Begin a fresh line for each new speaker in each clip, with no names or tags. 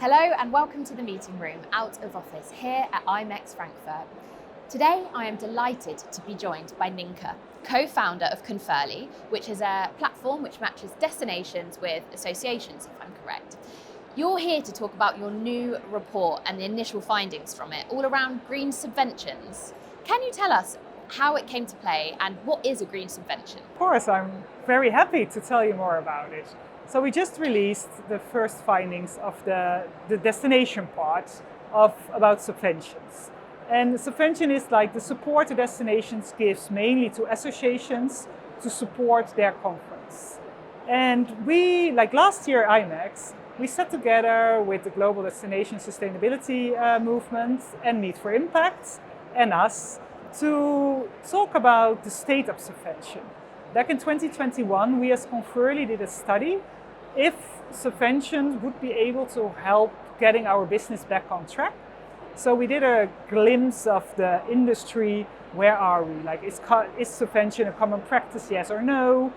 Hello and welcome to the meeting room out of office here at IMEX Frankfurt. Today I am delighted to be joined by Nienke, co-founder of Conferli, which is a platform which matches destinations with associations, if I'm correct. You're here to talk about your new report and the initial findings from it, all around green subventions. Can you tell us how it came to play and what is a green subvention?
Of course, I'm very happy to tell you more about it. So we just released the first findings of the destination part about subventions. And subvention is like the support the destinations gives mainly to associations to support their conference. And we, like last year IMEX, we sat together with the Global Destination Sustainability Movement and Meet for Impact and us to talk about the state of subvention. Back in 2021, we as Conferli did a study if subventions would be able to help getting our business back on track. So we did a glimpse of the industry. Where are we? Like, is subvention a common practice, yes or no?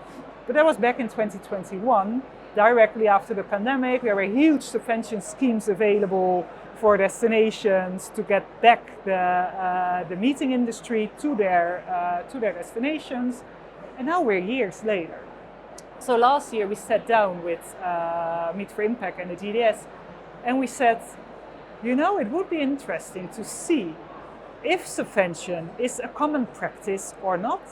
But that was back in 2021, directly after the pandemic. There were huge subvention schemes available for destinations to get back the meeting industry to their destinations. And now we're years later. So last year we sat down with Meet for Impact and the GDS and we said, it would be interesting to see if subvention is a common practice or not.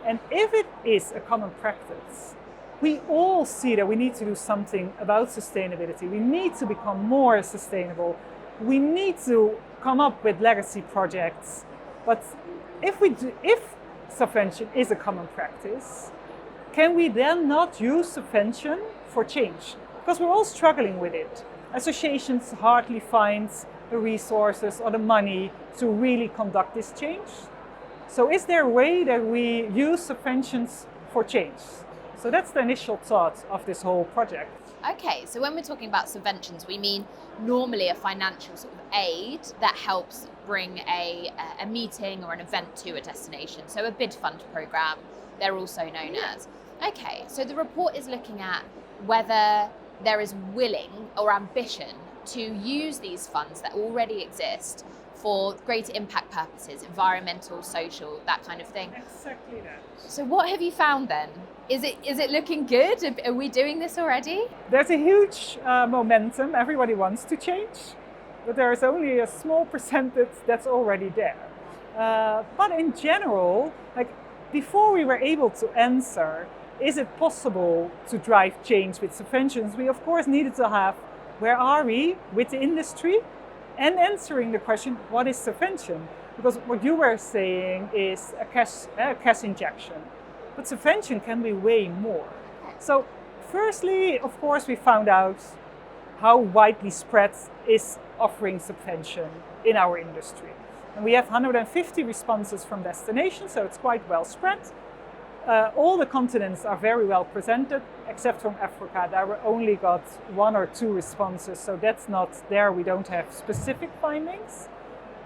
And if it is a common practice, we all see that we need to do something about sustainability. We need to become more sustainable. We need to come up with legacy projects. But if subvention is a common practice, can we then not use subvention for change? Because we're all struggling with it. Associations hardly find the resources or the money to really conduct this change. So is there a way that we use subventions for change? So that's the initial thought of this whole project.
Okay, so when we're talking about subventions, we mean normally a financial sort of aid that helps bring a meeting or an event to a destination. So a bid fund program, they're also known as. Okay, so the report is looking at whether there is willing or ambition to use these funds that already exist for greater impact purposes, environmental, social, that kind of thing.
Exactly that.
So what have you found then? Is it looking good? Are we doing this already?
There's a huge momentum. Everybody wants to change, but there is only a small percentage that's already there. But in general, before we were able to answer, is it possible to drive change with subventions? We of course needed to have, where are we with the industry? And answering the question, what is subvention? Because what you were saying is a cash injection. But subvention can be way more. So firstly, of course, we found out how widely spread is offering subvention in our industry. And we have 150 responses from destinations, so it's quite well spread. All the continents are very well presented, except from Africa. There we only got 1 or 2 responses, so that's not there. We don't have specific findings.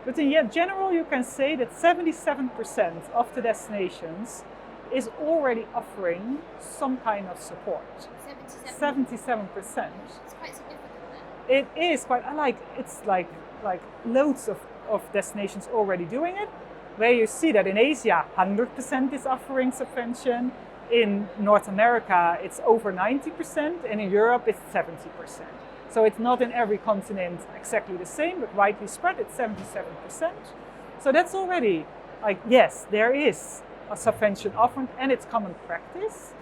But in general, you can say that 77% of the destinations is already offering some kind of support. 77%.
It's quite significant then.
It is quite, it's like loads of destinations already doing it. Where you see that in Asia, 100% is offering subvention. In North America, it's over 90%, and in Europe, it's 70%. So it's not in every continent exactly the same, but widely spread, it's 77%. So that's already, yes, there is a subvention offered, and it's common practice.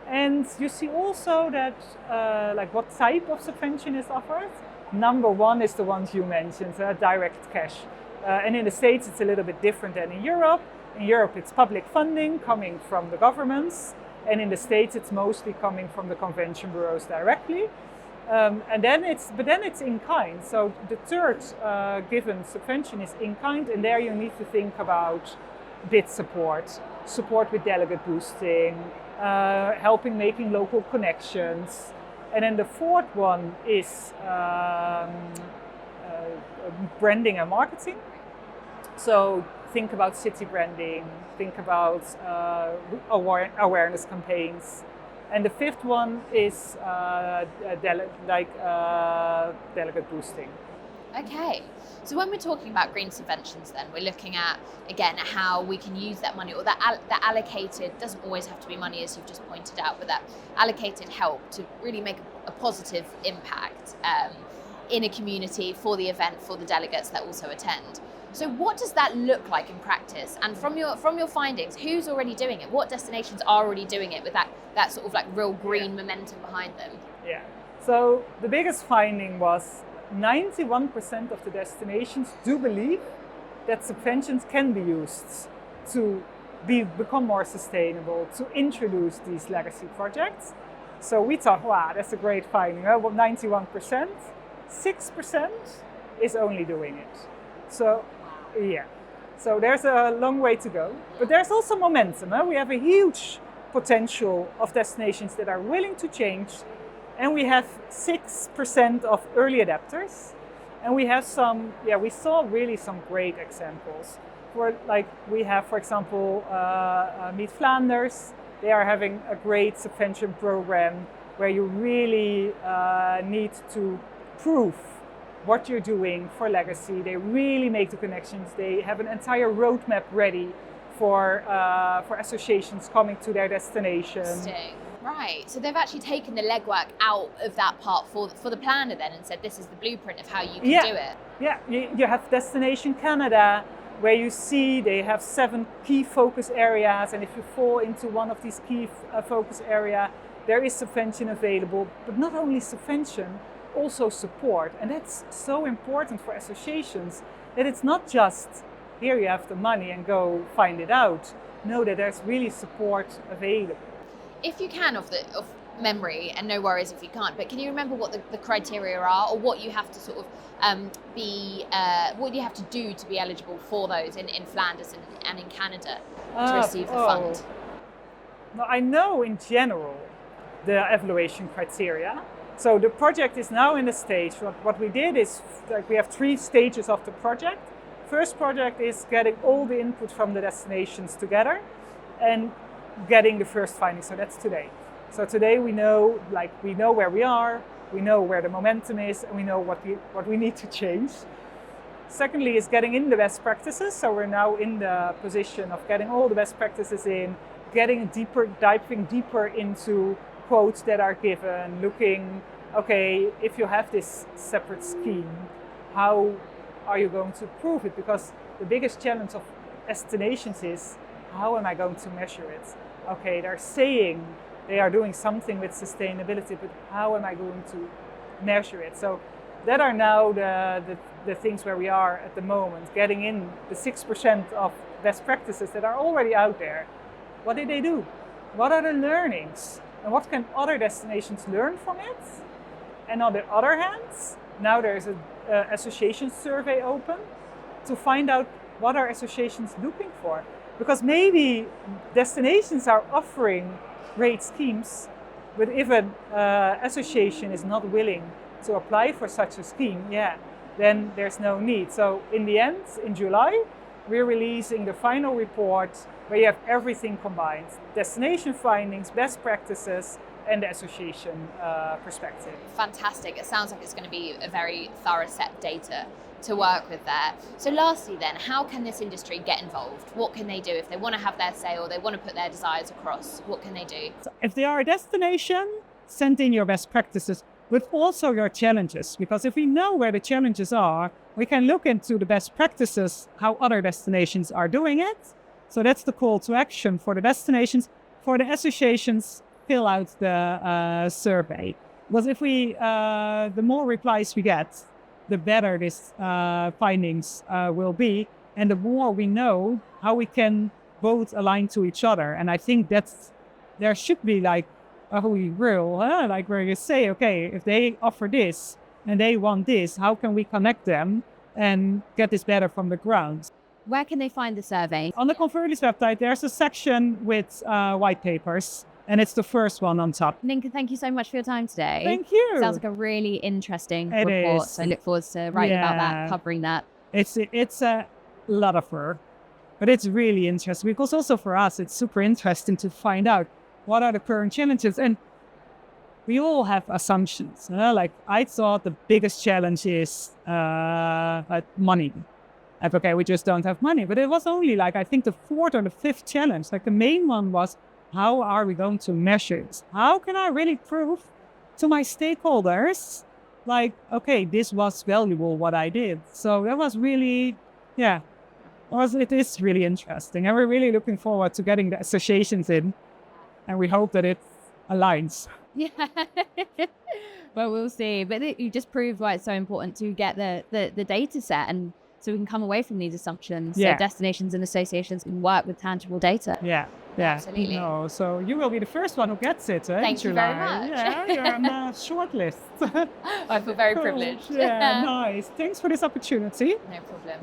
And you see also that, what type of subvention is offered. Number one is the ones you mentioned, direct cash. And in the States, it's a little bit different than in Europe. In Europe, it's public funding coming from the governments. And in the States, it's mostly coming from the convention bureaus directly. And then it's in kind. So the third given subvention is in kind. And there you need to think about bid support with delegate boosting, helping making local connections. And then the fourth one is branding and marketing. So think about city branding, think about awareness campaigns. And the fifth one is delegate boosting.
Okay, so when we're talking about green subventions, then we're looking at, again, how we can use that money, or that allocated, doesn't always have to be money as you've just pointed out, but that allocated help to really make a positive impact in a community for the event, for the delegates that also attend. So what does that look like in practice? And from your findings, who's already doing it? What destinations are already doing it with that sort of like real green momentum behind them?
Yeah, so the biggest finding was 91% of the destinations do believe that subventions can be used to become more sustainable, to introduce these legacy projects. So we thought, wow, that's a great finding. Well, 91%, 6% is only doing it. So yeah, so there's a long way to go, but there's also momentum. We have a huge potential of destinations that are willing to change. And we have 6% of early adapters. And we have we saw really some great examples. We have, for example, Meet Flanders. They are having a great subvention program where you really need to prove what you're doing for legacy. They really make the connections. They have an entire roadmap ready for associations coming to their destination.
Interesting. Right, so they've actually taken the legwork out of that part for the planner then and said this is the blueprint of how you can do it.
Yeah, you have Destination Canada, where you see they have 7 key focus areas, and if you fall into one of these key focus area, there is subvention available, but not only subvention, also support. And that's so important for associations, that it's not just here you have the money and go find it out. No, that there's really support available.
If you can, of memory, and no worries if you can't, but can you remember what the criteria are, or what you have to sort of what you have to do to be eligible for those in Flanders and in Canada to receive the fund?
Well, I know in general the evaluation criteria. So the project is now in the stage. What we did is we have 3 stages of the project. First project is getting all the input from the destinations together and getting the first findings. So that's today. So today we know where we are, we know where the momentum is, and we know what we need to change. Secondly is getting in the best practices. So we're now in the position of getting all the best practices in, diving deeper into quotes that are given, looking, okay, if you have this separate scheme, how are you going to prove it? Because the biggest challenge of destinations is, how am I going to measure it? Okay, they're saying they are doing something with sustainability, but how am I going to measure it? So that are now the things where we are at the moment, getting in the 6% of best practices that are already out there. What did they do? What are the learnings? And what can other destinations learn from it? And on the other hand, now there's an association survey open to find out what are associations looking for. Because maybe destinations are offering great schemes, but if an association is not willing to apply for such a scheme, then there's no need. So in the end, in July, we're releasing the final report where you have everything combined. Destination findings, best practices, and the association perspective.
Fantastic. It sounds like it's going to be a very thorough set of data to work with there. So lastly then, how can this industry get involved? What can they do if they want to have their say or they want to put their desires across? What can they do?
So if they are a destination, send in your best practices, but also your challenges. Because if we know where the challenges are, we can look into the best practices, how other destinations are doing it. So that's the call to action for the destinations. For the associations, fill out the survey. Because if the more replies we get, the better this findings will be, and the more we know how we can both align to each other. And I think there should be like a holy rule, like where you say, okay, if they offer this and they want this, how can we connect them and get this better from the ground?
Where can they find the survey?
On the Conferli's website, there's a section with white papers. And it's the first one on top.
Nienke, thank you so much for your time today.
Thank you.
Sounds like a really interesting report. So I look forward to writing about that, covering that.
It's a lot of work, but it's really interesting because also for us, it's super interesting to find out what are the current challenges? And we all have assumptions. Like I thought the biggest challenge is like money. Like, okay, we just don't have money. But it was only like, I think the fourth or the fifth challenge. Like the main one was, how are we going to measure it? How can I really prove to my stakeholders, like, okay, this was valuable, what I did. So that was really, it is really interesting. And we're really looking forward to getting the associations in. And we hope that it aligns.
Yeah. Well, we'll see. But you just proved why it's so important to get the data set, and so we can come away from these assumptions.
Yeah.
So destinations and associations can work with tangible data.
Yeah.
Absolutely.
No, so you will be the first one who gets it.
Thank you very much.
Yeah, you're on the short list.
I feel very privileged.
Yeah, nice. Thanks for this opportunity.
No problem.